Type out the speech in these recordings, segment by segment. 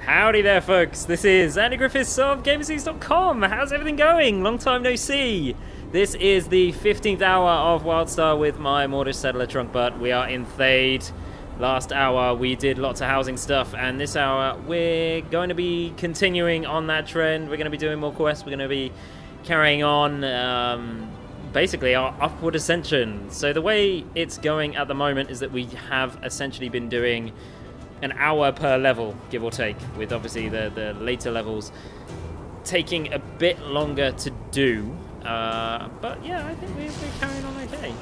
Howdy there, folks. This is Andy Griffiths of GamerSeeds.com. How's everything going? Long time no see. This is the 15th hour of Wildstar with my Mortgage Settler Trunkbutt. We are in Thayd. Last hour we did lots of housing stuff, and this hour we're going to be continuing on that trend. We're going to be doing more quests. We're going to be carrying on basically our upward ascension. So the way it's going at the moment is that we have essentially been doing an hour per level, give or take, with obviously the later levels taking a bit longer to do. But yeah, I think we're carrying on okay.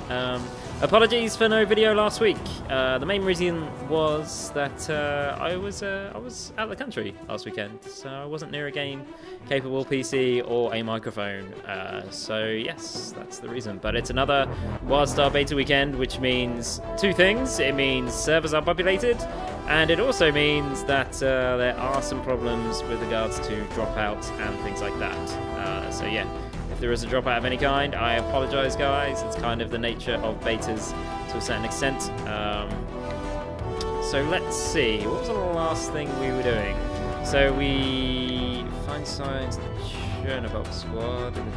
Apologies for no video last week. The main reason was that I was out of the country last weekend, so I wasn't near a game-capable PC or a microphone. So yes, that's the reason. But it's another Wildstar beta weekend, which means two things. It means servers are populated, and it also means that there are some problems with regards to dropouts and things like that. So yeah. If there is a dropout of any kind, I apologise, guys. It's kind of the nature of betas to a certain extent. So let's see. What was the last thing we were doing? So we find signs of the Chernobyl squad in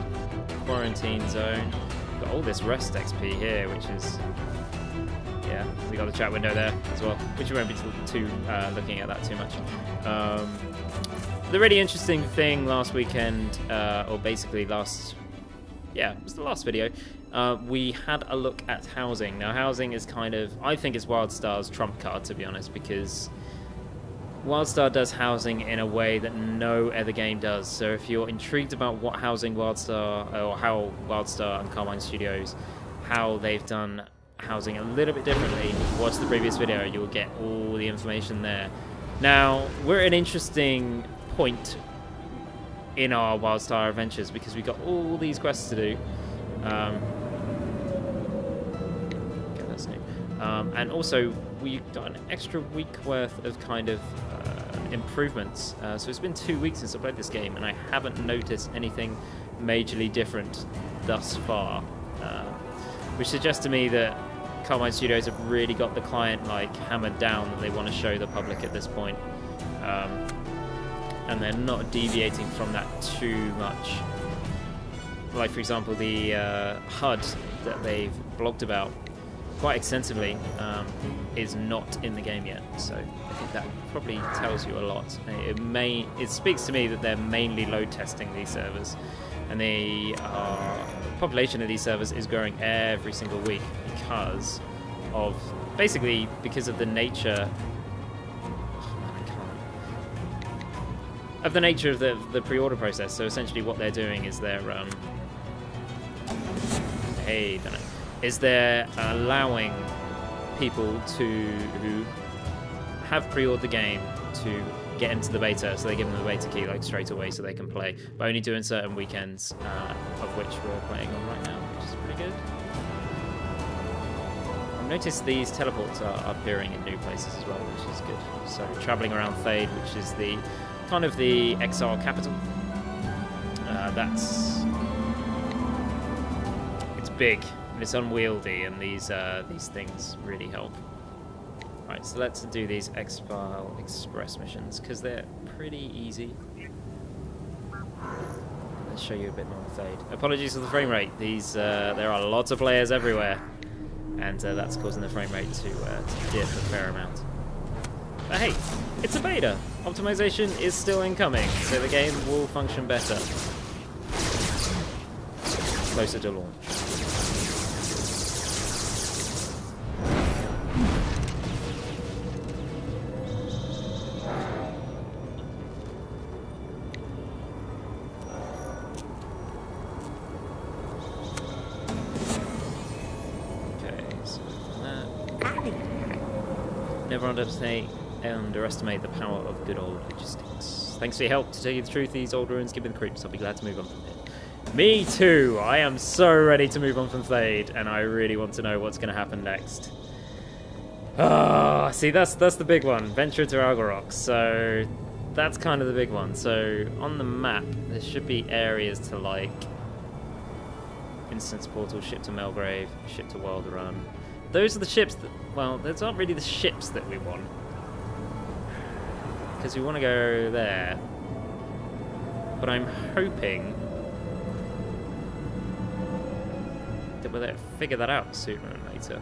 the quarantine zone. Got all this rest XP here, which is... yeah, we got the chat window there as well, which we won't be looking at that too much. The really interesting thing last weekend, or basically last, yeah, it was the last video, we had a look at housing. Now housing is kind of, I think it's Wildstar's trump card, to be honest, because Wildstar does housing in a way that no other game does. So if you're intrigued about what housing Wildstar, or how Wildstar and Carbine Studios, how they've done housing a little bit differently, watch the previous video, you'll get all the information there. Now, we're at an interesting point in our Wildstar adventures because we've got all these quests to do. Okay, that's new. And also, we've got an extra week worth of kind of improvements. So it's been 2 weeks since I played this game, and I haven't noticed anything majorly different thus far, which suggests to me that Carbine Studios have really got the client like hammered down that they want to show the public at this point. And they're not deviating from that too much. Like, for example, the HUD that they've blogged about quite extensively is not in the game yet. So I think that probably tells you a lot. It speaks to me that they're mainly load testing these servers, and the population of these servers is growing every single week because of the nature of the pre-order process. So essentially what they're doing is they're allowing people who have pre-ordered the game to get into the beta, so they give them the beta key like straight away so they can play, but only doing certain weekends, of which we're playing on right now, which is pretty good. I've noticed these teleports are appearing in new places as well, which is good. So travelling around Thayd, which is the kind of the exile capital. It's big and it's unwieldy, and these things really help. Right, so let's do these X-File Express missions because they're pretty easy. Let's show you a bit more of Thayd. Apologies for the frame rate. There are lots of players everywhere, and that's causing the frame rate to dip a fair amount. But hey, it's a beta. Optimization is still incoming, so the game will function better closer to launch. Okay, so that. Never underestimate the power of good old logistics. Thanks for your help. To tell you the truth, these old ruins give me the creeps. I'll be glad to move on from here. Me too! I am so ready to move on from Thayd, and I really want to know what's going to happen next. Ah, see, that's the big one. Venture to Algorok. So that's kind of the big one. So on the map, there should be areas to like Instance Portal, Ship to Melgrave, Ship to World Run. Those are the ships that, well, those aren't really the ships that we want. because we want to go there. But I'm hoping that we'll figure that out sooner or later.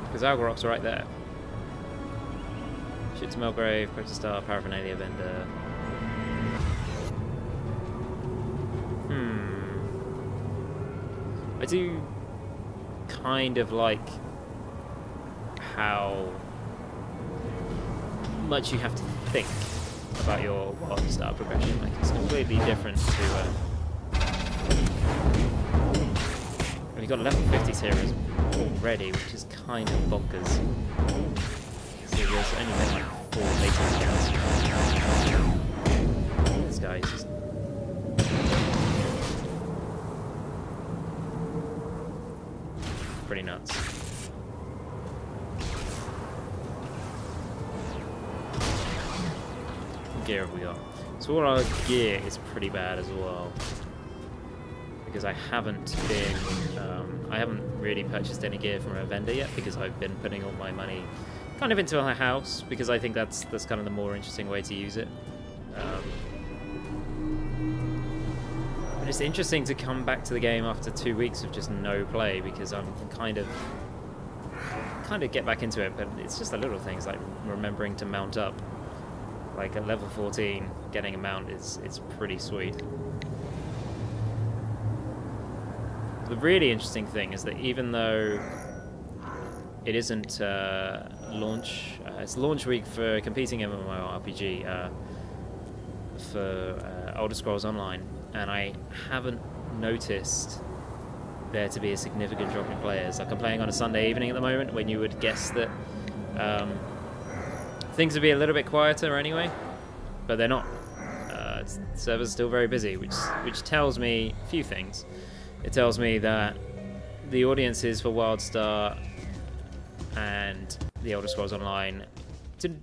Because Algarok's right there. Ship to Melgrave, Protostar, Paraphernalia Vendor. I do kind of like how much you have to think about your Wildstar progression. Like, it's completely different to we've got level 50s here already, which is kind of bonkers. So there's only been like 4 latest counts. This guy is just pretty nuts. What gear have we got? So all our gear is pretty bad as well, because I haven't really purchased any gear from a vendor yet, because I've been putting all my money kind of into a house, because I think that's kind of the more interesting way to use it. But it's interesting to come back to the game after 2 weeks of just no play, because I'm kind of get back into it, but it's just the little things like remembering to mount up. Like at level 14, getting a mount is pretty sweet. The really interesting thing is that even though it isn't launch, it's launch week for competing MMORPG for Elder Scrolls Online, and I haven't noticed there to be a significant drop in players. Like, I'm playing on a Sunday evening at the moment, when you would guess that things would be a little bit quieter anyway, but they're not. Servers are still very busy, which tells me a few things. It tells me that the audiences for Wildstar and the Elder Scrolls Online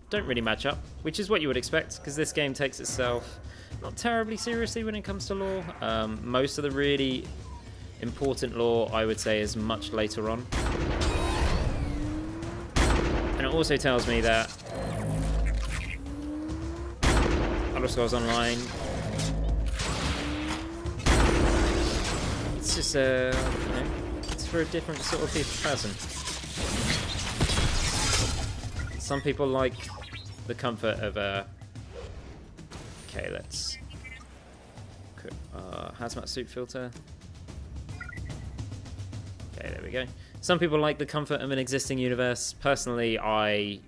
don't really match up, which is what you would expect, because this game takes itself not terribly seriously when it comes to lore. Most of the really important lore, I would say, is much later on. And it also tells me that Elder Scrolls Online, it's just it's for a different sort of person. Some people like the comfort of a... Okay, let's... hazmat suit filter. Okay, there we go. Some people like the comfort of an existing universe. Personally, I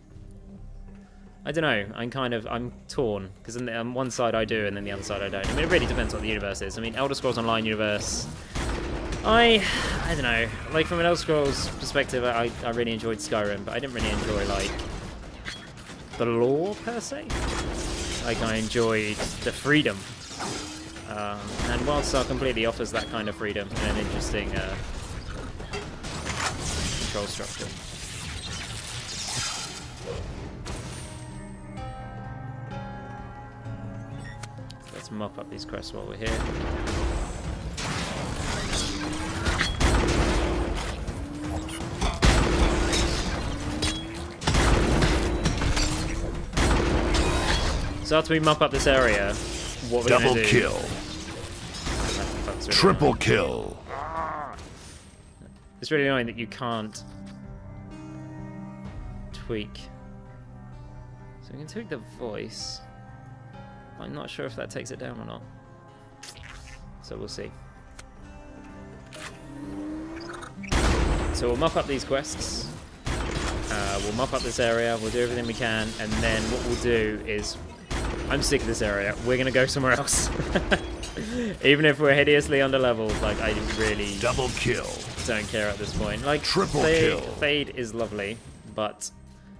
don't know. I'm torn, because on one side I do, and then the other side I don't. I mean, it really depends what the universe is. I mean, Elder Scrolls Online universe, I don't know. Like, from an Elder Scrolls perspective, I really enjoyed Skyrim, but I didn't really enjoy, like, the lore per se. Like, I enjoyed the freedom, and Wildstar completely offers that kind of freedom in an interesting control structure. Let's mop up these quests while we're here. So after we mop up this area, what we're going to do... Double kill. Triple kill. It's really annoying that you can't tweak. So we can tweak the voice. I'm not sure if that takes it down or not. So we'll see. So we'll mop up these quests. We'll mop up this area. We'll do everything we can. And then what we'll do is... I'm sick of this area. We're going to go somewhere else. Even if we're hideously underleveled, like, I really... Double kill. Don't care at this point. Like, triple kill. Thayd is lovely, but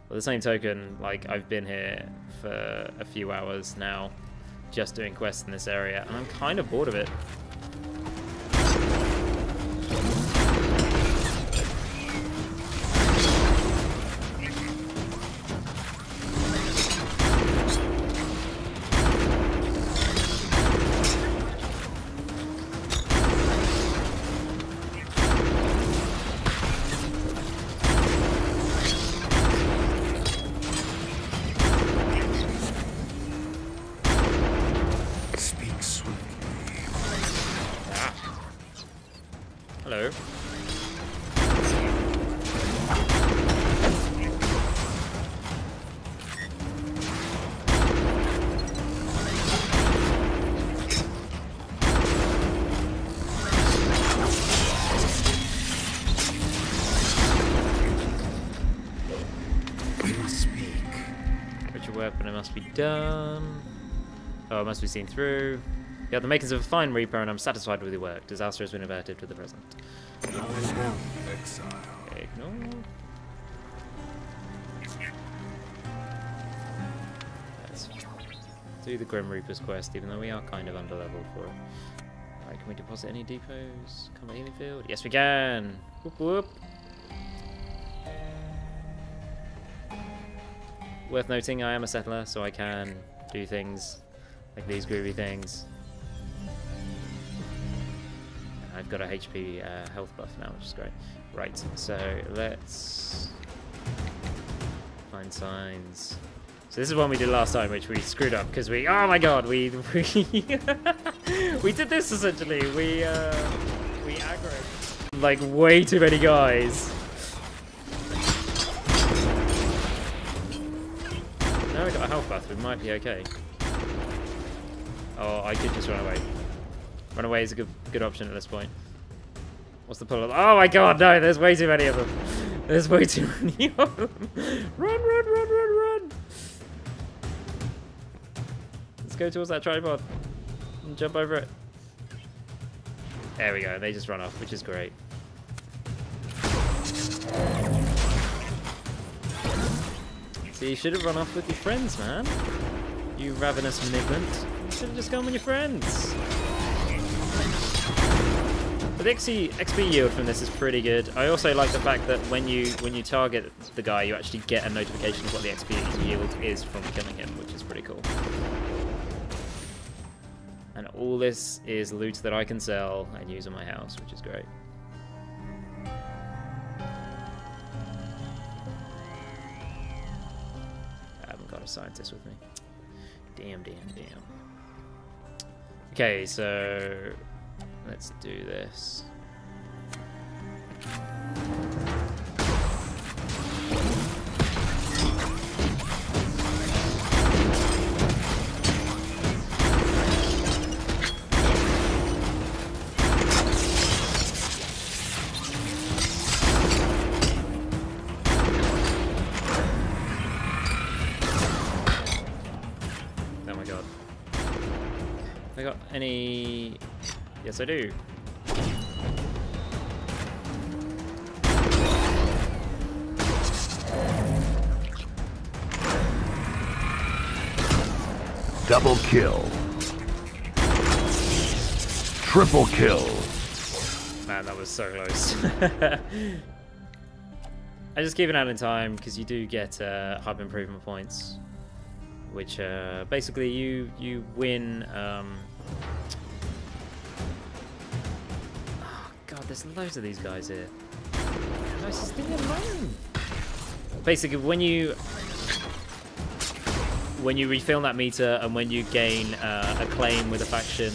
by the same token, like, I've been here for a few hours now, just doing quests in this area, and I'm kind of bored of it. to work, but it must be done. Oh, it must be seen through. You have the makings of a fine reaper, and I'm satisfied with your work. Disaster has been averted to the present. Exile. Ignore. Let's do the Grim Reaper's quest, even though we are kind of underleveled for it. Alright, can we deposit any depots? Combat healing field? Yes, we can! Whoop whoop! Worth noting, I am a settler, so I can do things like these groovy things. I've got a HP health buff now, which is great. Right, so let's find signs. So this is one we did last time, which we screwed up because we, oh my god, we we did this essentially. We aggroed like way too many guys. Now we got a health buff, we might be okay. Oh, I could just run away. Run away is a good option at this point. What's the pull? Oh my god, no, there's way too many of them. There's way too many of them. Run, run, run, run, run. Let's go towards that tripod and jump over it. There we go, they just run off, which is great. So you should have run off with your friends, man. You ravenous malignant. You should have just gone with your friends. But the XP yield from this is pretty good. I also like the fact that when you target the guy, you actually get a notification of what the XP yield is from killing him, which is pretty cool. And all this is loot that I can sell and use in my house, which is great. I haven't got a scientist with me. Damn, damn, damn. Okay, so let's do this. Oh my god. Have I got any... Yes, I do. Double kill. Triple kill. Man, that was so close. I just keep it out in time because you do get hub improvement points, which basically you win. Oh god, there's loads of these guys here. Guys, just leave me alone. Basically, when you refill that meter and when you gain a claim with a faction,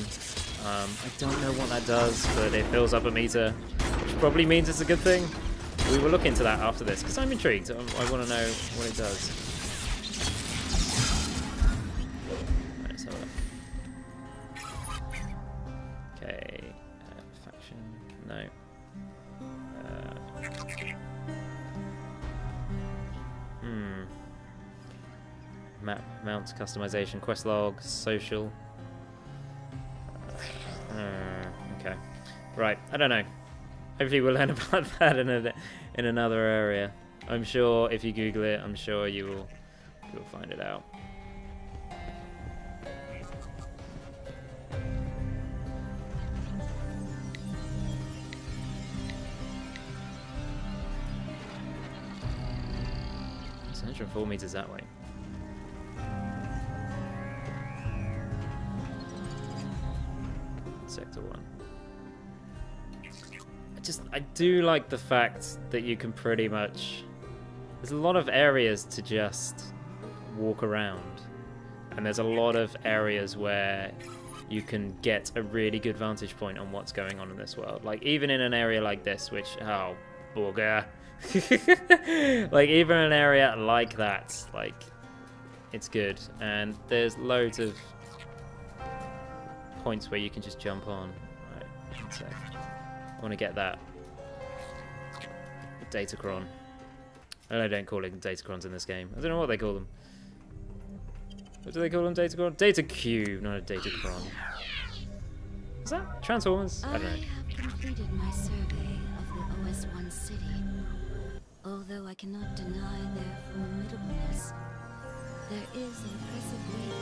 I don't know what that does, but it fills up a meter, which probably means it's a good thing. We will look into that after this because I'm intrigued. I want to know what it does. Right, let's have a look. Okay, faction, no. Map, mounts, customization, quest log, social. Okay, right. I don't know. Hopefully we'll learn about that in another area. I'm sure if you Google it, I'm sure you'll find it out. It's 104 meters that way. Sector 1. I do like the fact that you can pretty much... There's a lot of areas to just walk around. And there's a lot of areas where you can get a really good vantage point on what's going on in this world. Like, even in an area like this, which... Oh, booger. Like, even an area like that, like, it's good. And there's loads of points where you can just jump on. Right, one sec. I want to get that Datacron. I don't call it Datacrons in this game. I don't know what they call them. What do they call them? Datacron? Data Cube, not a Datacron. Is that Transformers? I don't know. I have completed my survey of the OS1 city. Although I cannot deny their formidableness, there is an impressive weight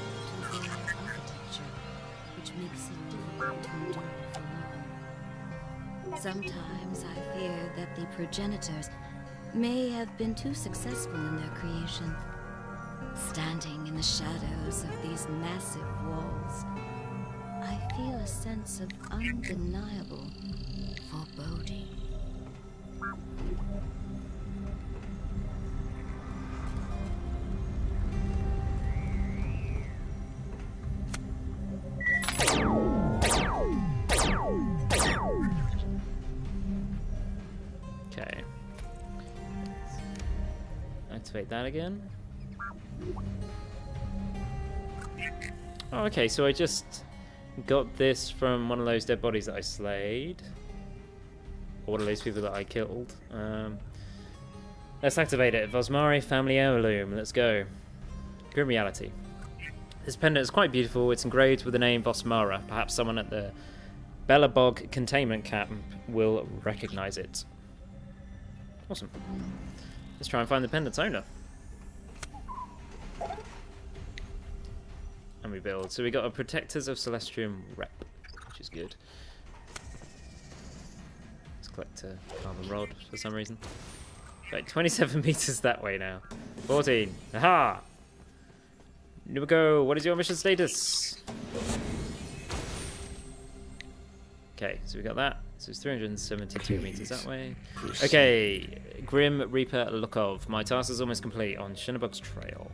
to their architecture, which makes it difficult to endure for long. Sometimes I fear that the progenitors may have been too successful in their creation. Standing in the shadows of these massive walls, I feel a sense of undeniable foreboding. Okay. Activate that again. Oh, okay, so I just got this from one of those dead bodies that I slayed. Or one of those people that I killed. Let's activate it. Vosmari Family Heirloom. Let's go. Grim Reality. This pendant is quite beautiful. It's engraved with the name Vosmara. Perhaps someone at the Bellabog containment camp will recognize it. Awesome. Let's try and find the pendant's owner. And we build. So we got a Protectors of Celestium rep, which is good. Let's collect a carbon rod for some reason. Right, 27 meters that way now. 14. Aha! Nubico, what is your mission status? Okay, so we got that. So it's 372 meters that way. Okay, Grim Reaper Lukov. My task is almost complete on Shinabug's trail.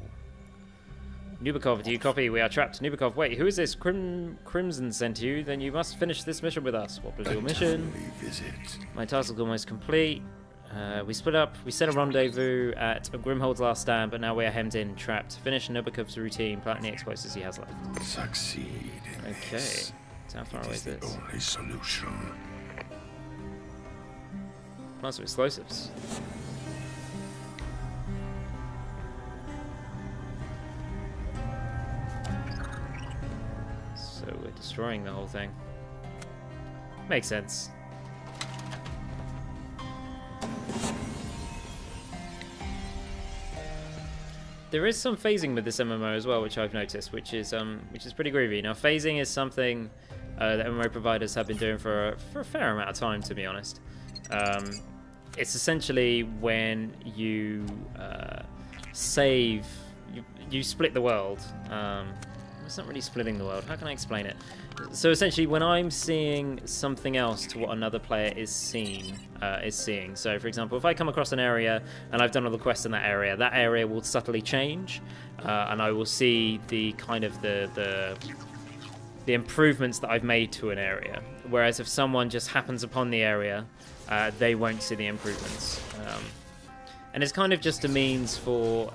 Nubikov, do you copy? We are trapped. Nubikov, wait, who is this? Crimson sent you? Then you must finish this mission with us. What was your mission? My task is almost complete. We split up. We set a rendezvous at Grimhold's last stand, but now we are hemmed in, trapped. Finish Nubikov's routine. Plant any explosives he has left. Succeed. Okay. So how far away is this? Only solution. Plant some explosives. So we're destroying the whole thing. Makes sense. There is some phasing with this MMO as well, which I've noticed, which is pretty groovy. Now, phasing is something that MMO providers have been doing for a fair amount of time, to be honest. It's essentially when you save, you split the world. It's not really splitting the world. How can I explain it? So essentially, when I'm seeing something else to what another player is seeing. So, for example, if I come across an area and I've done all the quests in that area will subtly change, and I will see the kind of the improvements that I've made to an area. Whereas if someone just happens upon the area, they won't see the improvements. And it's kind of just a means for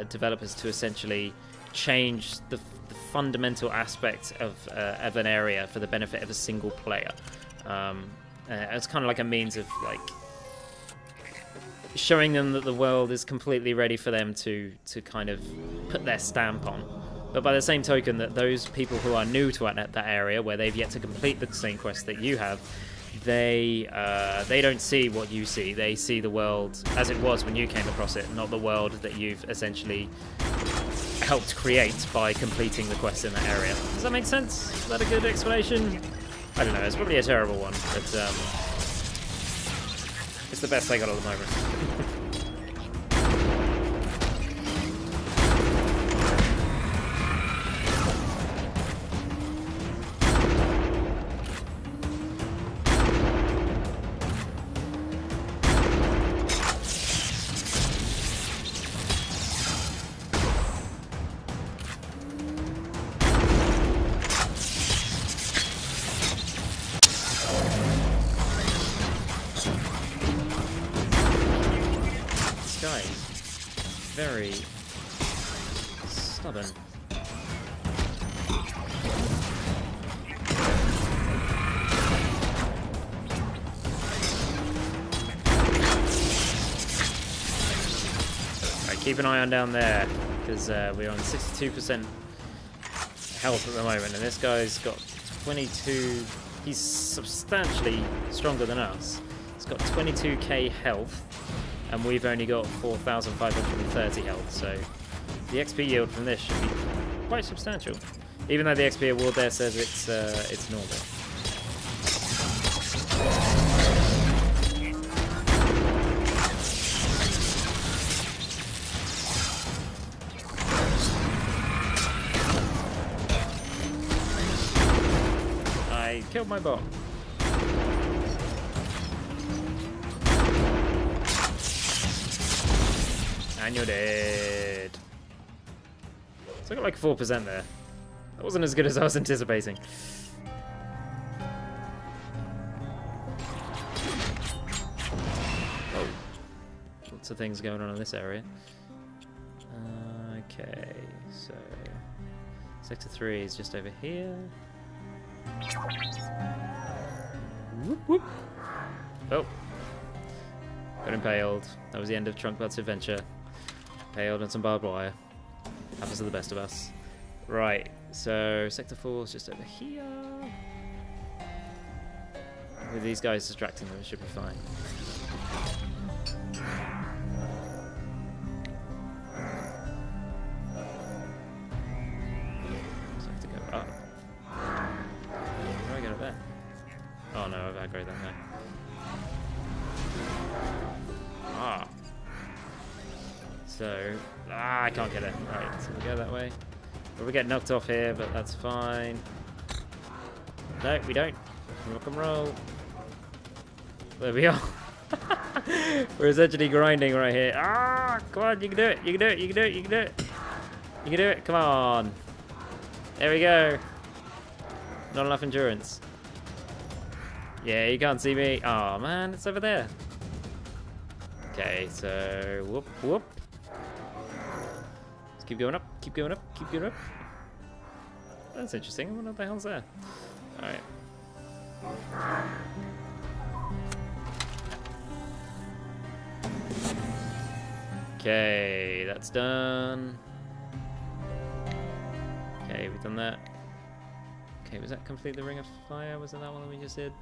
developers to essentially change the fundamental aspect of an area for the benefit of a single player. It's kind of like a means of like showing them that the world is completely ready for them to kind of put their stamp on. But by the same token, that those people who are new to that area, where they've yet to complete the same quest that you have, they don't see what you see. They see the world as it was when you came across it, not the world that you've essentially helped create by completing the quest in that area. Does that make sense? Is that a good explanation? I don't know, it's probably a terrible one, but it's the best I got at the moment. Very stubborn. Right, keep an eye on down there, because we're on 62% health at the moment, and this guy's got 22. He's substantially stronger than us. He's got 22k health, and we've only got 4,530 health. So the XP yield from this should be quite substantial, even though the XP award there says it's normal. I killed my bot. And you're dead. So I got like 4% there. That wasn't as good as I was anticipating. Oh. Lots of things going on in this area. Okay, so Sector 3 is just over here. Whoop, whoop. Oh. Got impaled. That was the end of Trunkbutt's adventure. Impaled on some barbed wire. Happens to the best of us. Right, so Sector 4 is just over here. With these guys distracting them, it should be fine. So I have to go up. Where do I get up there? Oh no, I've aggroed that guy. Ah. So, I can't get it. Right, so we go that way. Well, we get knocked off here, but that's fine. No, we don't. Rock and roll. There we are. We're essentially grinding right here. Ah, come on, you can do it. You can do it. You can do it. You can do it. You can do it. Come on. There we go. Not enough endurance. Yeah, you can't see me. Oh man, it's over there. Okay, so whoop whoop. Let's keep going up. Keep going up. Keep going up. That's interesting. I wonder what the hell's there. All right. Okay, that's done. Okay, we've done that. Okay, was that complete the Ring of Fire? Was it that one that we just did?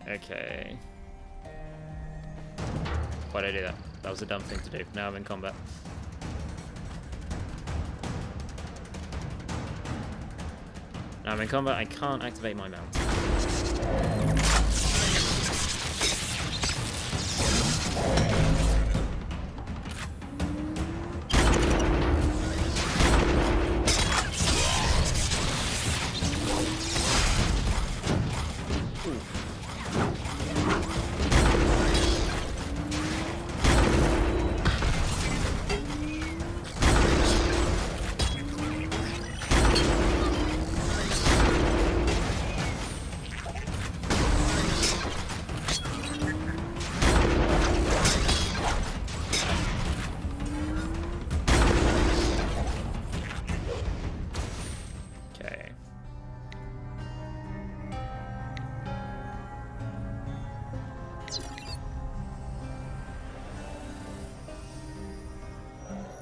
Okay. Why'd I do that? That was a dumb thing to do. Now I'm in combat. Now I'm in combat, I can't activate my mount.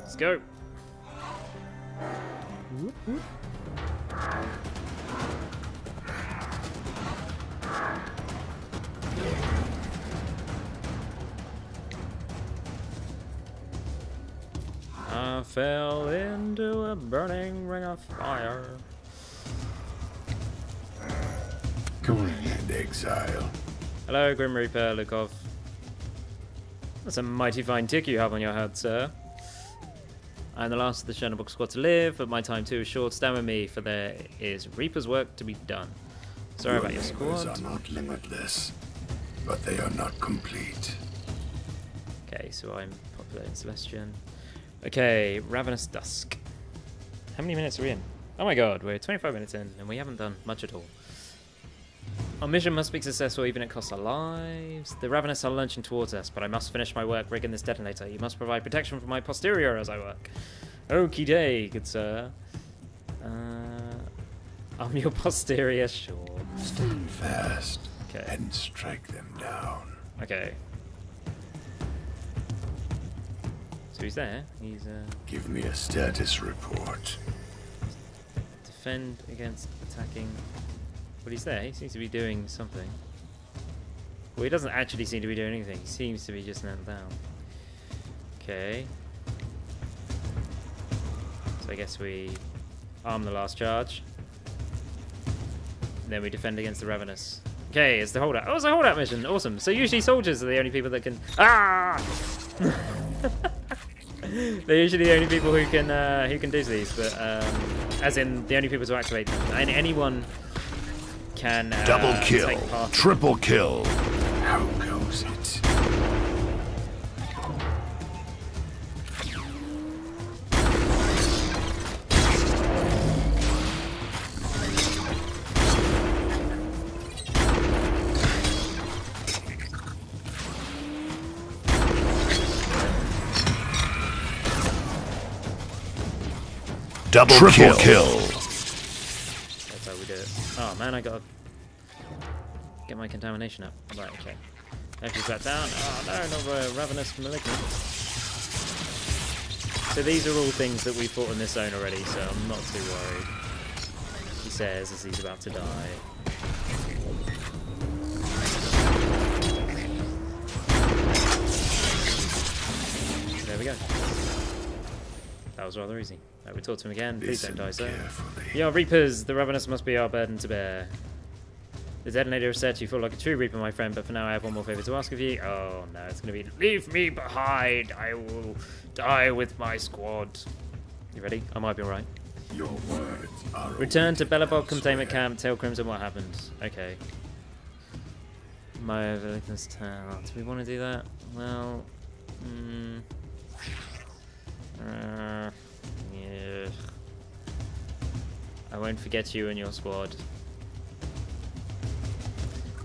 Let's go. Whoop, whoop. I fell into a burning ring of fire. Come on in, exile. Hello, Grim Reaper, Lukov. That's a mighty fine tick you have on your head, sir. I'm the last of the Chernobyl squad to live, but my time too is short. Stand with me, for there is Reaper's work to be done. Sorry about your squad. Are not limitless, but they are not complete. Okay, so I'm popular in Celestian. Okay, Ravenous Dusk. How many minutes are we in? Oh my god, we're 25 minutes in, and we haven't done much at all. Our mission must be successful even if it costs our lives. The Ravenous are launching towards us, but I must finish my work rigging this detonator. You must provide protection for my posterior as I work. Okie day, good sir. I'm your posterior, sure. Stand fast Okay. and strike them down. Okay. So he's there. He's Give me a status report. defend against attacking. But he's there. He seems to be doing something. Well, he doesn't actually seem to be doing anything. He seems to be just knelt down. Okay. So I guess we arm the last charge. And then we defend against the Ravenous. Okay, it's the holdout. Oh, it's a holdout mission. Awesome. So usually soldiers are the only people that can... Ah! They're usually the only people who can do these, but as in the only people to activate them. And anyone can double kill, take part. triple kill. How goes it? Double triple kill. That's how we do it. Oh man, I gotta get my contamination up. Right, okay. Empties that down. Oh no, another ravenous malignant. So these are all things that we fought in this zone already, so I'm not too worried. He says as he's about to die. There we go. That was rather easy. Right, we talk to him again. Please don't die, sir. Yo, Reapers, the Ravenous must be our burden to bear. The detonator has said you feel like a true Reaper, my friend, but for now I have one more favor to ask of you. Oh no, it's going to be, leave me behind. I will die with my squad. You ready? I might be alright. Your words are Return to Bellabog Containment Camp, tell Crimson what happened. Okay. My Overlookedness Tower. Do we want to do that? Well, yeah. I won't forget you and your squad.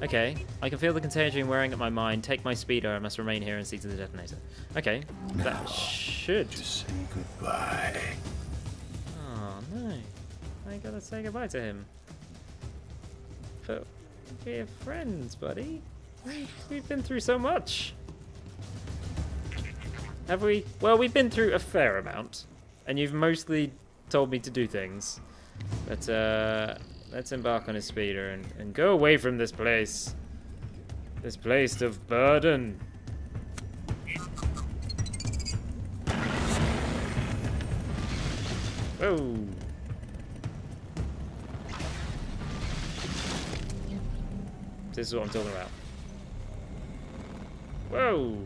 Okay, I can feel the contagion wearing at my mind. Take my speeder, I must remain here and see to the detonator. Okay, that should... to say goodbye. Oh, no. I gotta say goodbye to him. But we're friends, buddy. We've been through so much. Have we? Well, we've been through a fair amount. And you've mostly told me to do things. But, let's embark on his speeder and go away from this place. This place of burden. Whoa. This is what I'm talking about. Whoa.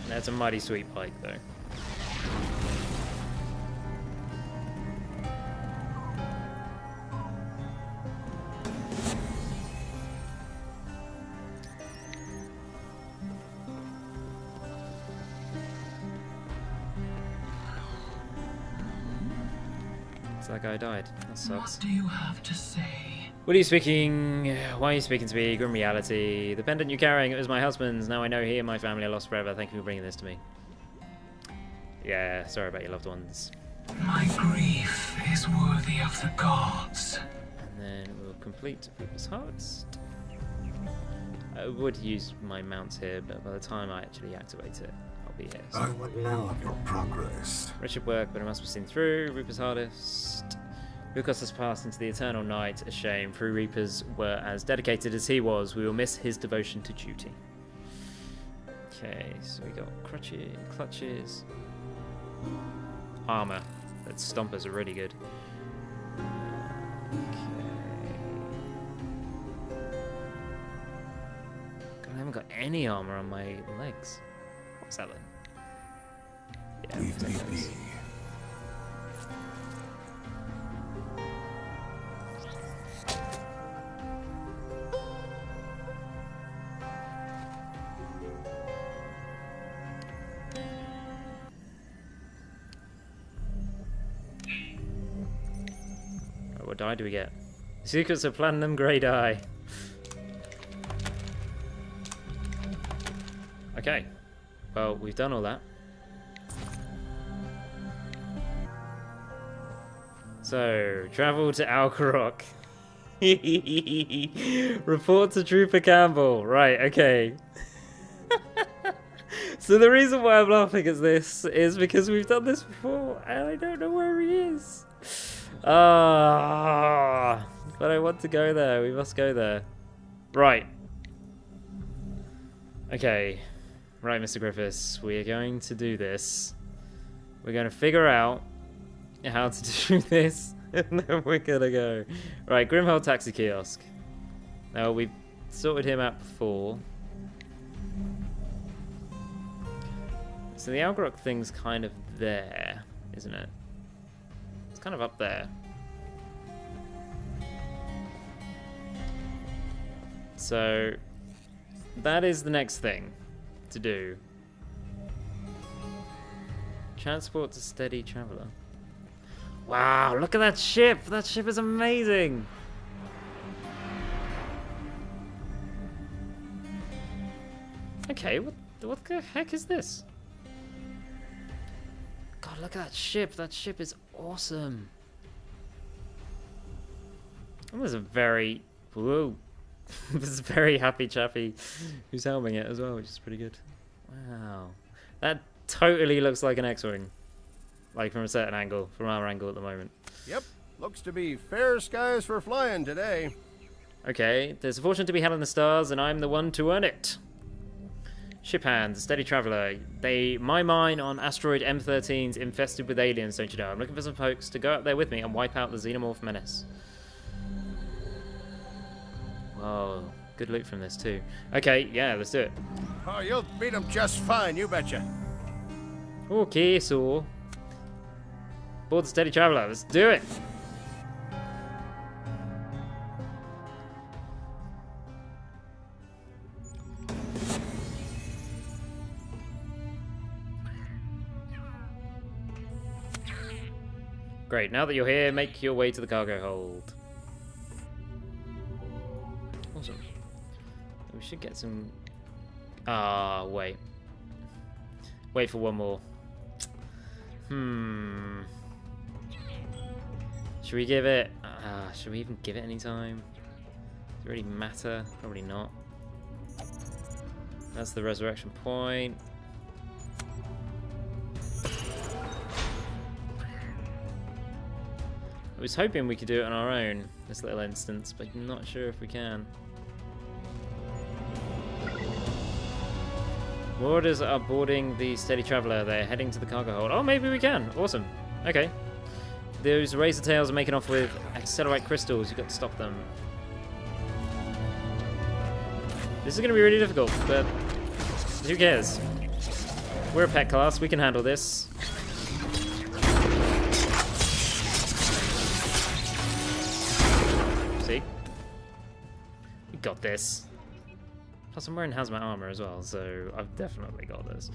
That's a mighty sweet bike, though. So that guy died. That sucks. What do you have to say? What are you speaking? Why are you speaking to me? Grim reality. The pendant you're carrying, it was my husband's. Now I know he and my family are lost forever. Thank you for bringing this to me. Yeah, sorry about your loved ones. My grief is worthy of the gods. And then we'll complete People's Hearts. I would use my mounts here, but by the time I actually activate it, I'll be here. So. I want know of your progress. Wretched work, but it must be seen through. Reaper's hardest. Lucas has passed into the eternal night, a shame. True Reapers were as dedicated as he was. We will miss his devotion to duty. Okay, so we got clutches, armor. That stompers are really good. Okay. God, I haven't got any armor on my legs. What's that then? Yeah, Leave me be. What die do we get? Secrets of Platinum Grey die. Okay. Well, we've done all that. So, travel to Alcarok. Report to Trooper Campbell. Right, okay. So the reason why I'm laughing at this is because we've done this before and I don't know where he is. But I want to go there. We must go there. Right. Okay. Right, Mr. Griffiths. We are going to do this. We're going to figure out how to do this. And then we're going to go. Right, Grimhold Taxi Kiosk. Now, we've sorted him out before. So the Algrok thing's kind of there, isn't it? It's kind of up there. So that is the next thing to do. Transport to steady traveler. Wow, look at that ship! That ship is amazing! Okay, what the heck is this? God, look at that ship. That ship is awesome. And there's a very... Whoa. There's a very happy chappy who's helming it as well, which is pretty good. Wow. That totally looks like an X-Wing. Like from a certain angle, from our angle at the moment. Yep. Looks to be fair skies for flying today. Okay, there's a fortune to be had in the stars, and I'm the one to earn it. Ship hands, steady traveler. My mine on asteroid M13's infested with aliens, don't you know? I'm looking for some folks to go up there with me and wipe out the xenomorph menace. Whoa, good loot from this too. Okay, yeah, let's do it. Oh, you'll beat them just fine, you betcha. Okay, so board the steady traveler. Let's do it. Great, now that you're here, make your way to the cargo hold. Awesome. We should get some... wait. Wait for one more. Should we give it... should we even give it any time? Does it really matter? Probably not. That's the resurrection point. I was hoping we could do it on our own, this little instance, but I'm not sure if we can. Warders are boarding the steady traveler. They're heading to the cargo hold. Oh, maybe we can. Awesome. Okay. Those razor tails are making off with accelerate crystals. You've got to stop them. This is going to be really difficult, but who cares? We're a pet class. We can handle this. See? We got this. Plus I'm wearing hazmat armor as well, so I've definitely got this.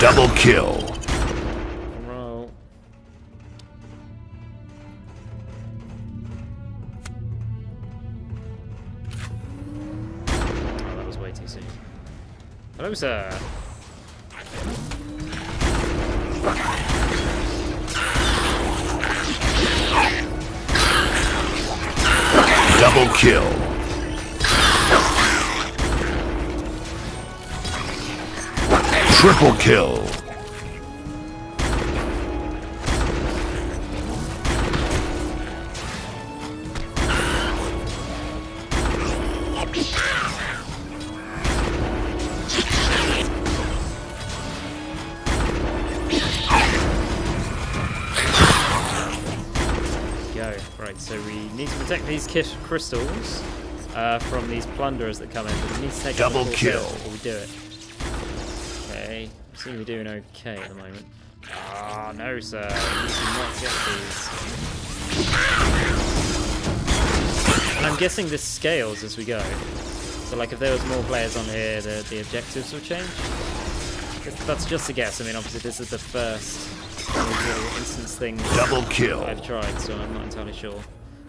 Double kill. Roll. Oh, that was way too soon. Hello, sir. Double kill. Triple kill. Right, so we need to protect these crystals from these plunderers that come in. But we need to take double kill before we do it. Okay, I seem to be doing okay at the moment. Ah, no, sir. You cannot get these. And I'm guessing this scales as we go. So, like, if there was more players on here, the objectives will change. That's just a guess. I mean, obviously, this is the first instance thing double kill I've tried, so I'm not entirely sure.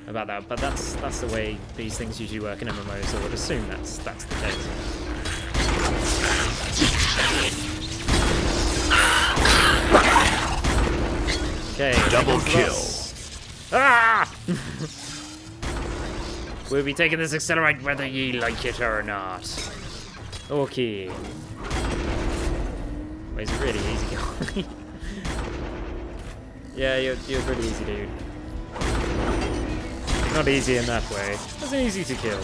about that, but that's the way these things usually work in MMOs, so I would assume that's the case. Okay, Double kill. Ah! We'll be taking this accelerate whether ye like it or not. Okay. Well, it's really easy going. Yeah, you're pretty easy, dude. Not easy in that way. It's easy to kill.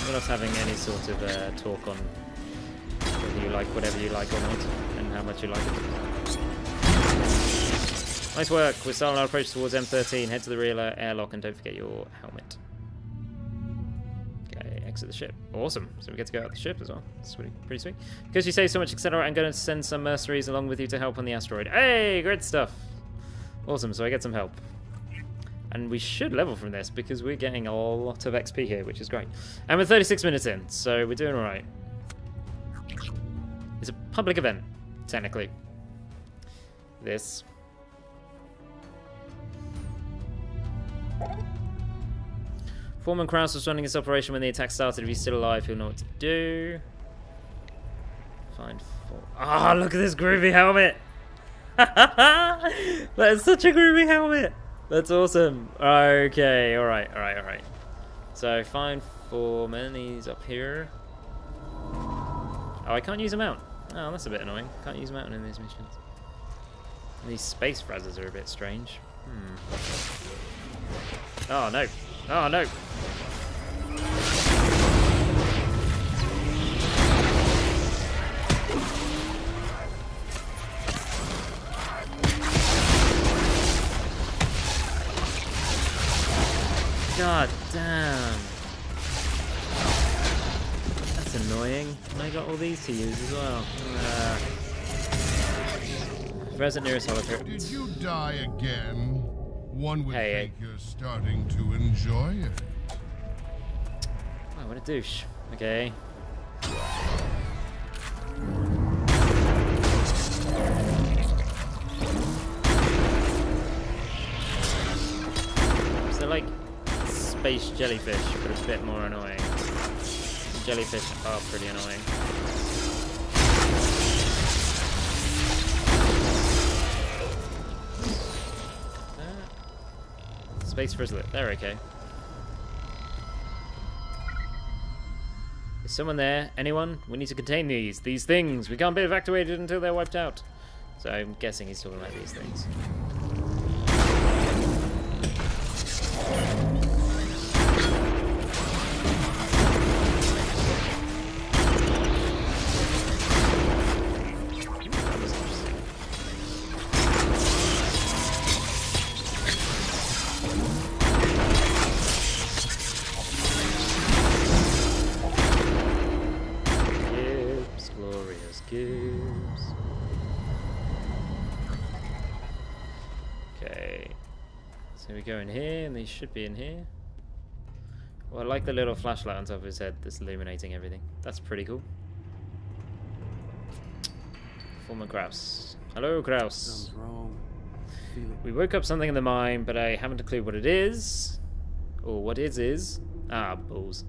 We're not having any sort of talk on whether you like whatever you like or not, and how much you like it. Nice work. We're starting our approach towards M13. Head to the rear airlock and don't forget your helmet. Okay, exit the ship. Awesome. So we get to go out the ship as well. Sweet. Pretty sweet. Because you save so much accelerate, I'm going to send some mercenaries along with you to help on the asteroid. Hey, great stuff. Awesome. So I get some help. And we should level from this because we're getting a lot of XP here, which is great. And we're 36 minutes in, so we're doing alright. It's a public event, technically. This. Foreman Krause was running his operation when the attack started. If he's still alive, he'll know what to do. Find four. Ah, look at this groovy helmet! That is such a groovy helmet! That's awesome. Okay, alright. So, find Foreman. He's up here. Oh, I can't use a mount. Oh, that's a bit annoying. Can't use a mount in these missions. And these space frazzers are a bit strange. Oh, no. Oh, no. God damn. That's annoying. And I got all these to use as well. Present nearest holocaust. Did you die again? One would think you're starting to enjoy it. Oh, what a douche. Okay. So like space jellyfish, but a bit more annoying. Jellyfish are pretty annoying. Space Frizzlet, they're okay. Is someone there? Anyone? We need to contain these things. We can't be evacuated until they're wiped out. So I'm guessing he's talking about these things. Go in here, and they should be in here. Well, I like the little flashlight on top of his head that's illuminating everything. That's pretty cool. Former Kraus. Hello, Kraus. Something's wrong. We woke up something in the mine, but I haven't a clue what it is. Or what it is. Ah, balls.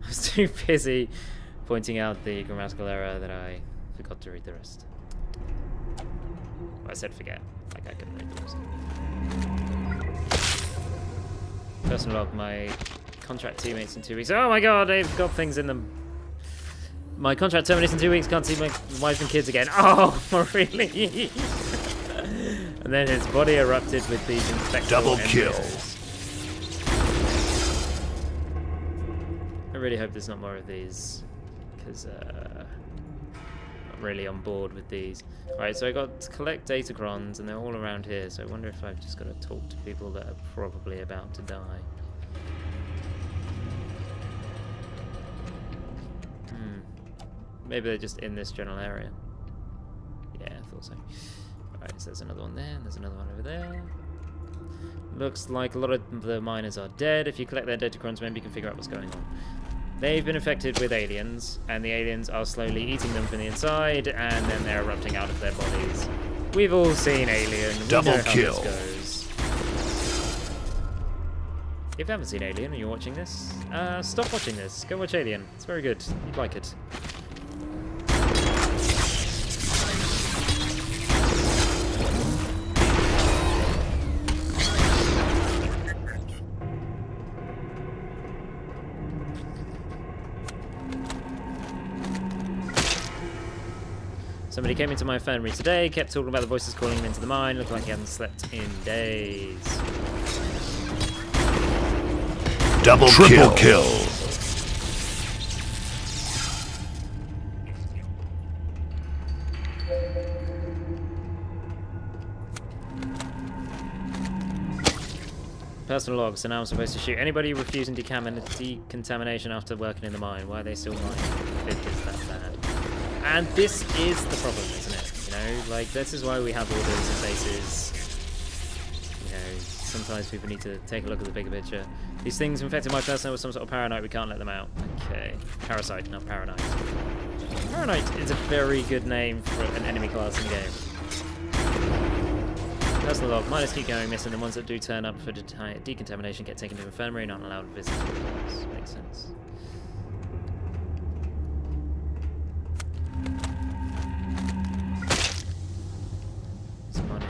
I was too busy pointing out the grammatical error that I forgot to read the rest. Well, I said forget. Like I couldn't read the rest. Personal log, my contract teammates in 2 weeks. Oh my god, they've got things in them. My contract terminates in 2 weeks, can't see my wife and kids again. Oh, really? And then his body erupted with these infected double kill. I really hope there's not more of these, because I'm really on board with these. Right, so I got to collect datacrons, and they're all around here, so I wonder if I've just got to talk to people that are probably about to die. Maybe they're just in this general area. Yeah, I thought so. Alright, so there's another one there, and there's another one over there. Looks like a lot of the miners are dead. If you collect their datacrons, maybe you can figure out what's going on. They've been infected with aliens, and the aliens are slowly eating them from the inside, and then they're erupting out of their bodies. We've all seen Alien. We Double know how kill. this goes. If you haven't seen Alien and you're watching this, stop watching this. Go watch Alien. It's very good. You'd like it. Somebody came into my infirmary today, kept talking about the voices calling him into the mine, looked like he hadn't slept in days. Triple kill. Personal log, so now I'm supposed to shoot anybody refusing decontamination after working in the mine. Why are they still mining? If it's that bad. And this is the problem, isn't it? You know, like, this is why we have orders and bases. You know, sometimes people need to take a look at the bigger picture. These things infected my personnel with some sort of paranoid, we can't let them out. Okay. Parasite, not paranoid. Paranoid is a very good name for an enemy class in the game. Personal log, miners keep going missing. The ones that do turn up for decontamination get taken to infirmary and aren't allowed to visit. This makes sense.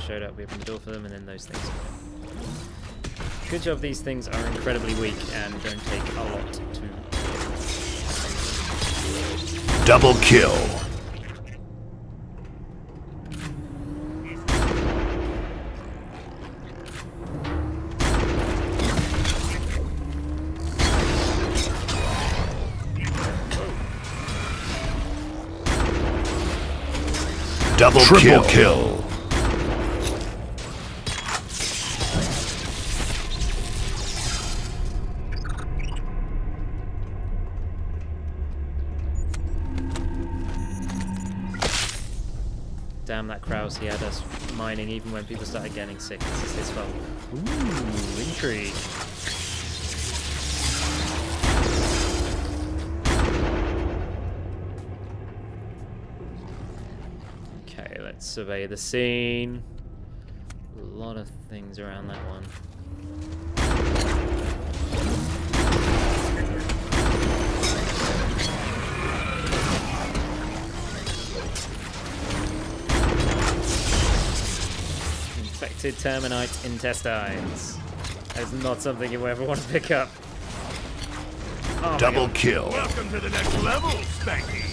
Showed up, we opened the door for them, and then those things. Good job, these things are incredibly weak and don't take a lot to kill. Double kill. Triple kill. Damn that Kraus, he had us mining even when people started getting sick. This is his fault. Ooh, intrigue. Okay, let's survey the scene. A lot of things around that one. Infected terminite intestines. That is not something you ever want to pick up. Oh, double kill. Welcome to the next level, Spanky.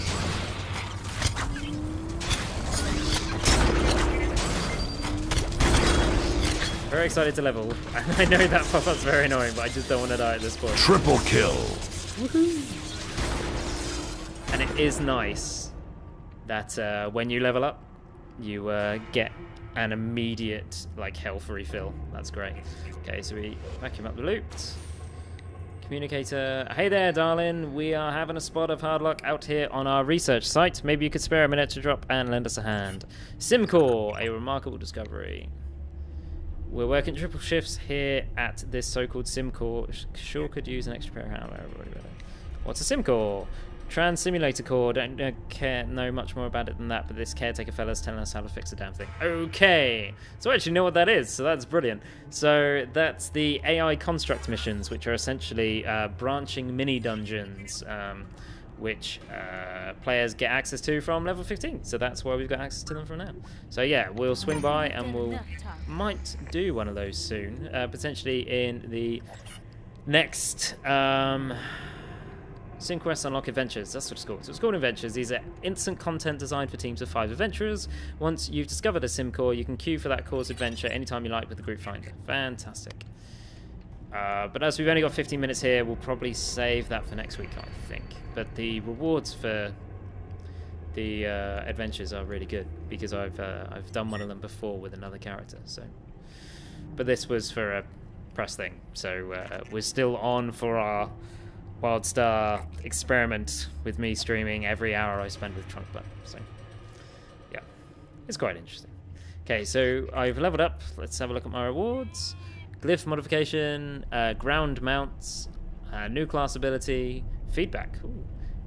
Very excited to level. I know that pop-up's very annoying, but I just don't want to die at this point. Triple kill. Woohoo! And it is nice that when you level up, you get an immediate health refill. That's great. Okay, so we vacuum up the loot. Communicator. Hey there, darling. We are having a spot of hard luck out here on our research site. Maybe you could spare a minute to drop and lend us a hand. Simcore, a remarkable discovery. We're working triple shifts here at this so-called Simcore. Sure could use an extra pair of hands. What's a Simcore? Trans simulator core. Don't know much more about it than that, but this caretaker fella's telling us how to fix the damn thing. Okay, so I actually know what that is, so that's brilliant. So that's the AI construct missions, which are essentially branching mini dungeons, which players get access to from level 15. So that's why we've got access to them from now. So yeah, we'll swing by and we'll might do one of those soon, potentially in the next. Synquest Unlock Adventures, that's what it's called. So it's called Adventures. These are instant content designed for teams of 5 adventurers. Once you've discovered a sim core, you can queue for that core's adventure anytime you like with the group finder. Fantastic. But as we've only got 15 minutes here, we'll probably save that for next week, I think. But the rewards for the adventures are really good because I've done one of them before with another character. So, but this was for a press thing, so we're still on for our Wildstar experiment with me streaming every hour I spend with Trunkbutt. So, yeah, it's quite interesting. Okay, so I've leveled up. Let's have a look at my rewards. Glyph modification, ground mounts, new class ability, feedback.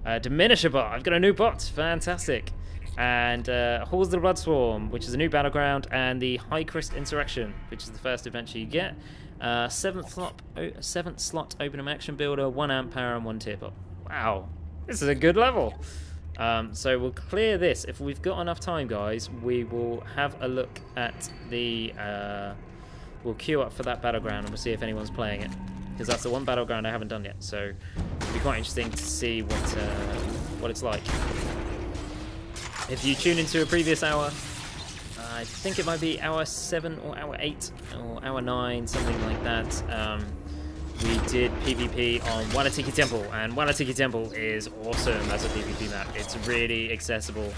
Diminisher bot. I've got a new bot. Fantastic. And Halls of the Bloodswarm, which is a new battleground, and the High Crest Insurrection, which is the first adventure you get. Seventh slot open action builder, 1 amp power and 1 tier pop. Wow, this is a good level. So we'll clear this. If we've got enough time, guys, we will have a look at the... we'll queue up for that battleground and we'll see if anyone's playing it. Because that's the one battleground I haven't done yet. So it'll be quite interesting to see what it's like. If you tune into a previous hour, I think it might be hour 7 or hour 8 or hour 9, something like that. We did PvP on Wanatiki Temple, and Wanatiki Temple is awesome as a PvP map. It's really accessible.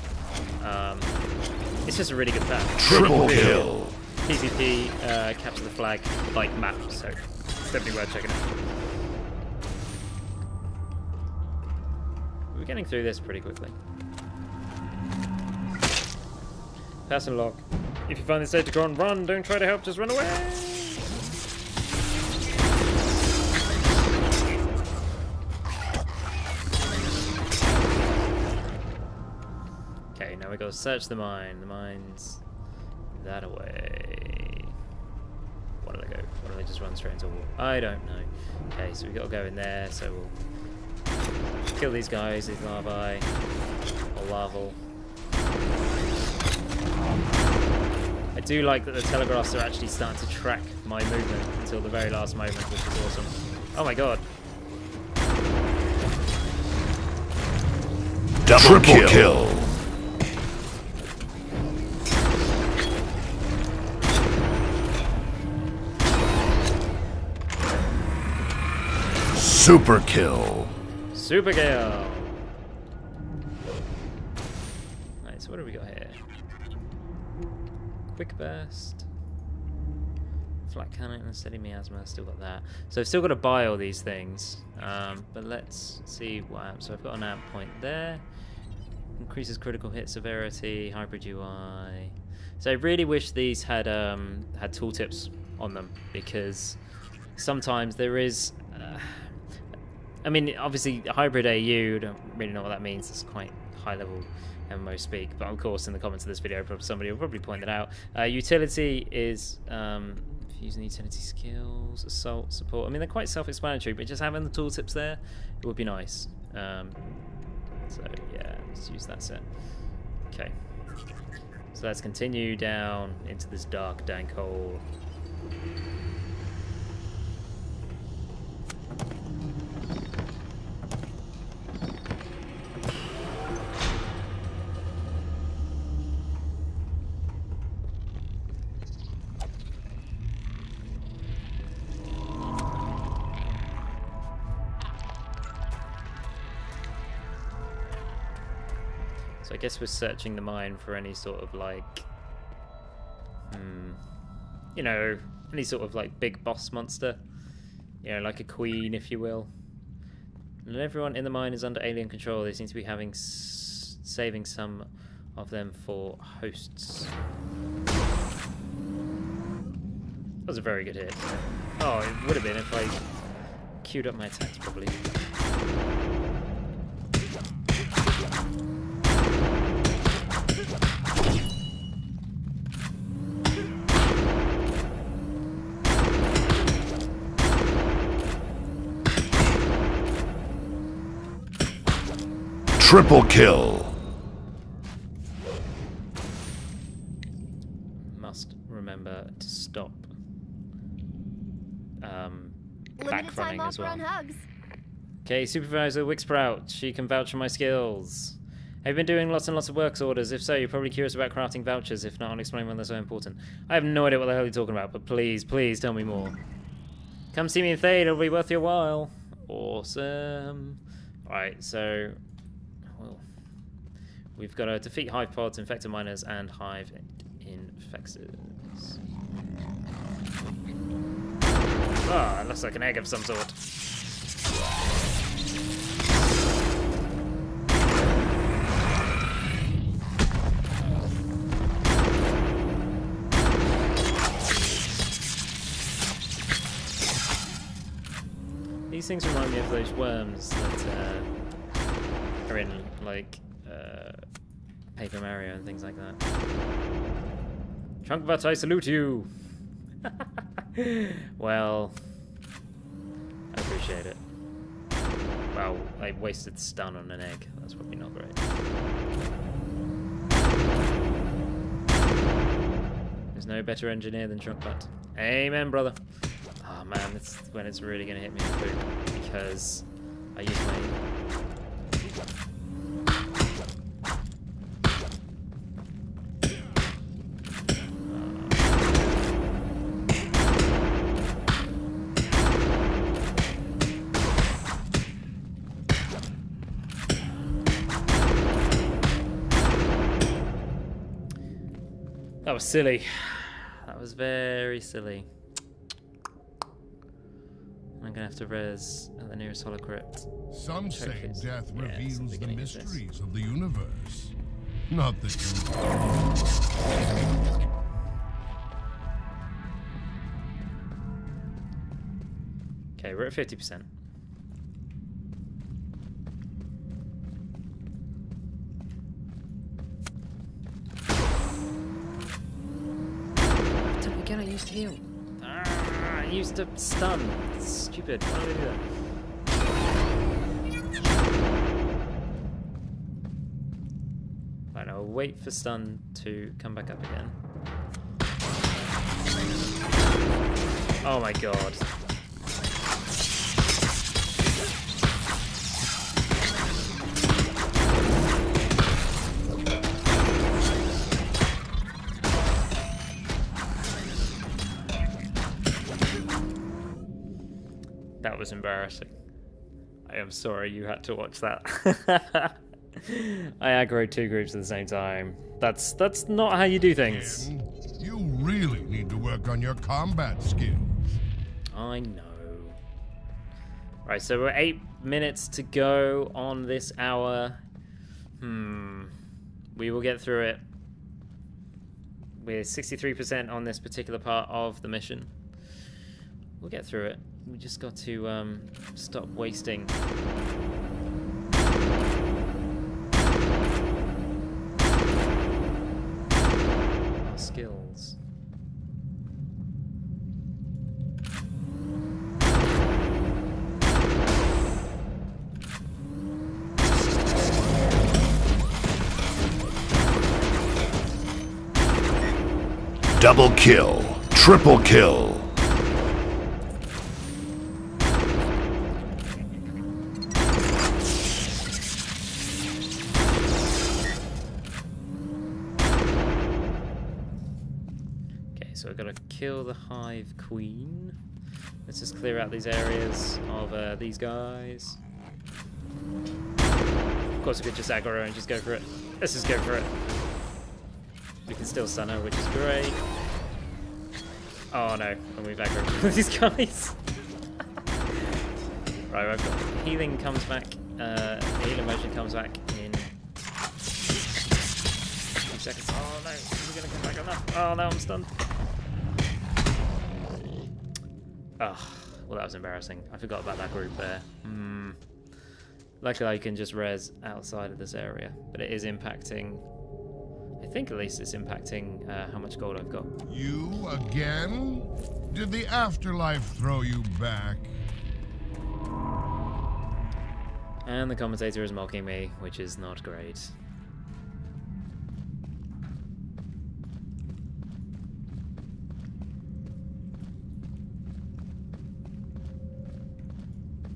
It's just a really good map. Triple kill. PvP, capture the flag like map, so it's definitely worth checking out. We're getting through this pretty quickly. Pass and log. If you find this stage to go on, run. Don't try to help, just run away. Okay, now we gotta search the mine. The mine's that away. Why did I go? Why did I just run straight into a wall? I don't know. Okay, so we gotta go in there, so we'll kill these guys, these larvae, or larval. I do like that the telegraphs are actually starting to track my movement until the very last moment, which is awesome. Oh my god. Double kill. Super kill. Super kill. Alright, so what do we got here? Quick burst. Flat cannon and steady miasma, still got that. So I've still got to buy all these things. But let's see what happens. So I've got an amp point there. Increases critical hit severity, hybrid UI. So I really wish these had had tooltips on them, because sometimes there is I mean, obviously hybrid AU, don't really know what that means. It's quite high level MMO speak, but of course in the comments of this video somebody will probably point it out. Utility is using utility skills, assault, support. I mean, they're quite self-explanatory, but just having the tooltips there, it would be nice. So yeah, let's use that set. Okay, so let's continue down into this dark, dank hole. So I guess we're searching the mine for any sort of like, you know, any sort of like big boss monster, you know, like a queen, if you will. And everyone in the mine is under alien control. They seem to be having saving some of them for hosts. That was a very good hit. Oh, it would have been if I queued up my attacks properly. Triple kill. Must remember to stop back running as well. Okay, Supervisor Wicksprout, she can vouch for my skills. Have you been doing lots and lots of works orders? If so, you're probably curious about crafting vouchers. If not, I'll explain why they're so important. I have no idea what the hell you're talking about, but please, please tell me more. Come see me in Thayd, it'll be worth your while. Awesome. Alright, so... well, we've got to defeat hive pods, infected miners, and hive infectors. Ah, it looks like an egg of some sort. These things remind me of those worms that are in, like, Paper Mario and things like that. Trunkbutt, I salute you! Well, I appreciate it. Well, I wasted stun on an egg. That's probably not great. There's no better engineer than Trunkbutt. Amen, brother. Oh man, it's when it's really gonna hit me in the poop because I use my. That was silly. That was very silly. I'm gonna have to res at the nearest hollow crypt. Some say death reveals the beginning of mysteries of the universe. Not that you... Okay, we're at 50%. Again, I used to heal. I used to stun. It's stupid. Why did I do that? Right, I'll wait for stun to come back up again. Oh my god. That was embarrassing. I am sorry you had to watch that. I aggroed two groups at the same time. That's not how you do things. You really need to work on your combat skills. I know. Right, so we're 8 minutes to go on this hour. We will get through it. We're 63% on this particular part of the mission. We'll get through it. We just got to stop wasting. Our skills. Double kill. Triple kill. So we've got to kill the Hive Queen. Let's just clear out these areas of these guys. Of course we could just aggro and just go for it. Let's just go for it. We can still stun her, which is great. Oh no, and we've aggroed these guys. Right, I've got healing comes back, healing motion comes back in 2 seconds. Oh no, we're gonna come back on that. Oh no, I'm stunned. Oh, well that was embarrassing. I forgot about that group there. Luckily I can just res outside of this area, but it is impacting, I think at least it's impacting how much gold I've got. You again? Did the afterlife throw you back? And the commentator is mocking me, which is not great.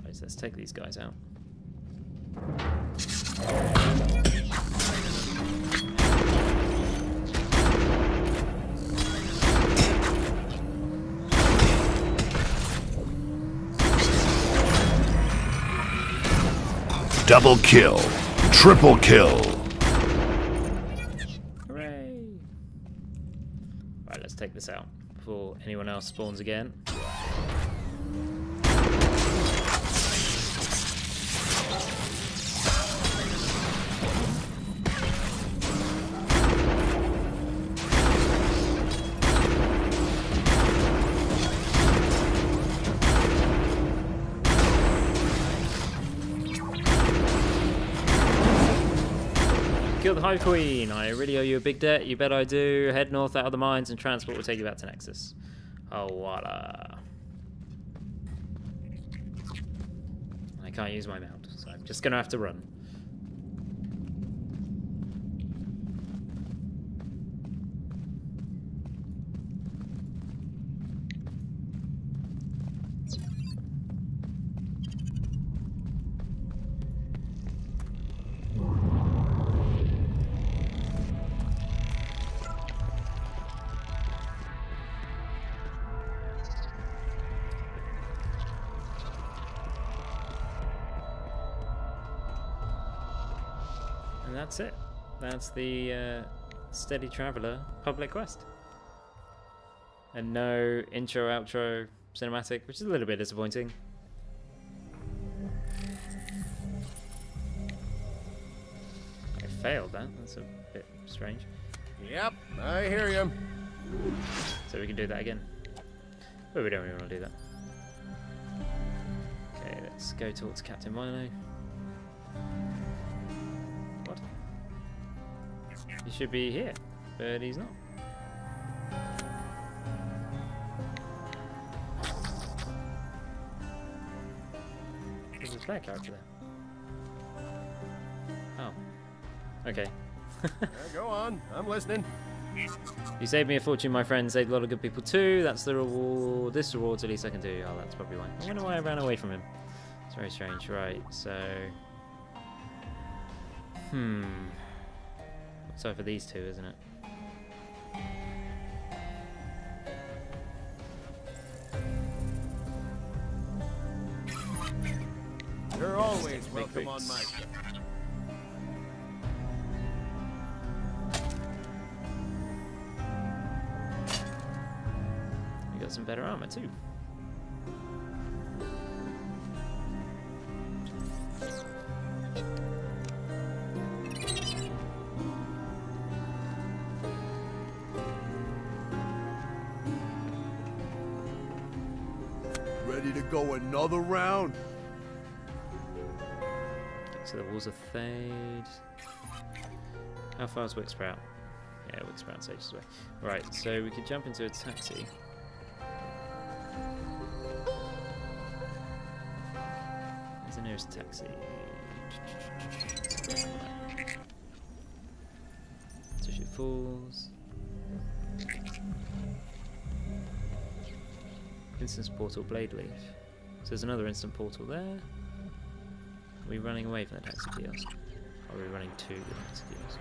Right, so let's take these guys out. Double kill. Triple kill. Hooray! Right, let's take this out before anyone else spawns again. Kill the Hive Queen. I really owe you a big debt. You bet I do. Head north out of the mines and transport will take you back to Nexus. Oh, voila. I can't use my mount, so I'm just gonna have to run. That's it. That's the Steady Traveller public quest. And no intro, outro, cinematic, which is a little bit disappointing. I failed that. That's a bit strange. Yep, I hear you. So we can do that again. But we don't really want to do that. Okay, let's go towards Captain Milo. What? He should be here, but he's not. There's a player character there. Oh. Okay. Go on, I'm listening. You saved me a fortune, my friend. Saved a lot of good people too. That's the reward. This reward's the least I can do. Oh, that's probably why. I wonder why I ran away from him. It's very strange. Right, so... So for these two, isn't it? You're always welcome on my ship. You got some better armor too. Ready to go another round? So the walls of Thayd. How far is Wicksprout? Yeah, Wicksprout's ages away. Right, so we could jump into a taxi. Where's the nearest taxi? Tissue Falls. Instance portal, Blade Leaf. So there's another instant portal there. Are we running away from the taxi kiosk? Or are we running to the taxi kiosk?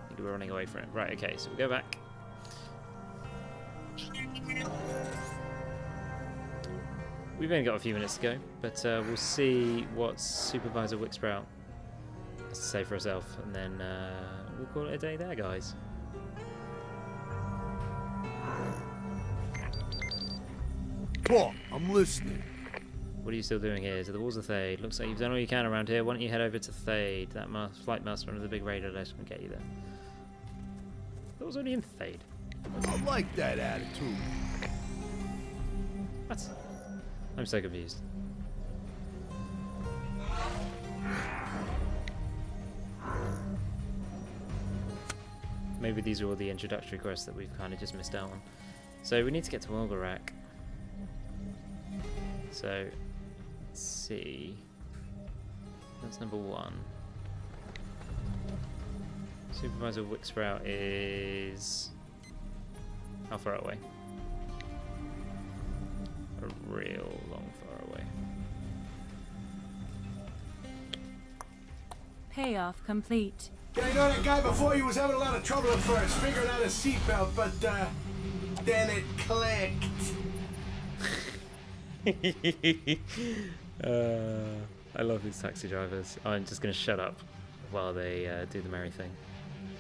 I think we're running away from it. Right, okay, so we'll go back. We've only got a few minutes to go, but we'll see what Supervisor Wicksprout has to say for herself, and then we'll call it a day there, guys. Talk, I'm listening. What are you still doing here? So the walls of Thayd. Looks like you've done all you can around here. Why don't you head over to Thayd? That flight master under the big radar list can get you there. That was only in Thayd. I like that attitude. What? I'm so confused. Maybe these are all the introductory quests that we've kind of just missed out on. So we need to get to Olgarak. So, let's see. That's number 1. Supervisor Wicksprout is... how far away? A real long far away. Payoff complete. Yeah, you know that guy before you was having a lot of trouble at first, figuring out his seatbelt, but then it clicked. I love these taxi drivers. I'm just going to shut up while they do the merry thing.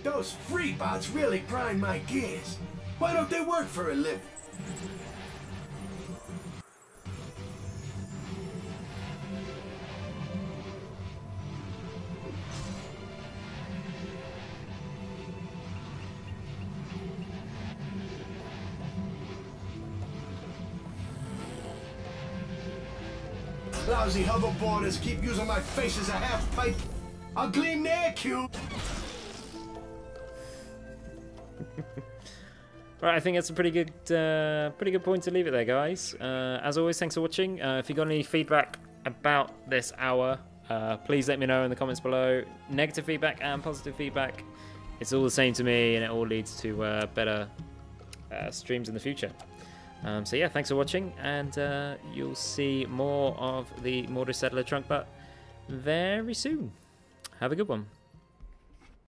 Those freebots really grind my gears. Why don't they work for a living? Lousy hoverboarders keep using my face as a half-pipe. I'll gleam their cube. Right, I think that's a pretty good point to leave it there, guys. As always, thanks for watching. If you got any feedback about this hour, please let me know in the comments below. Negative feedback and positive feedback, it's all the same to me, and it all leads to better streams in the future. So yeah, thanks for watching, and you'll see more of the Mortar Settler Trunkbutt very soon. Have a good one.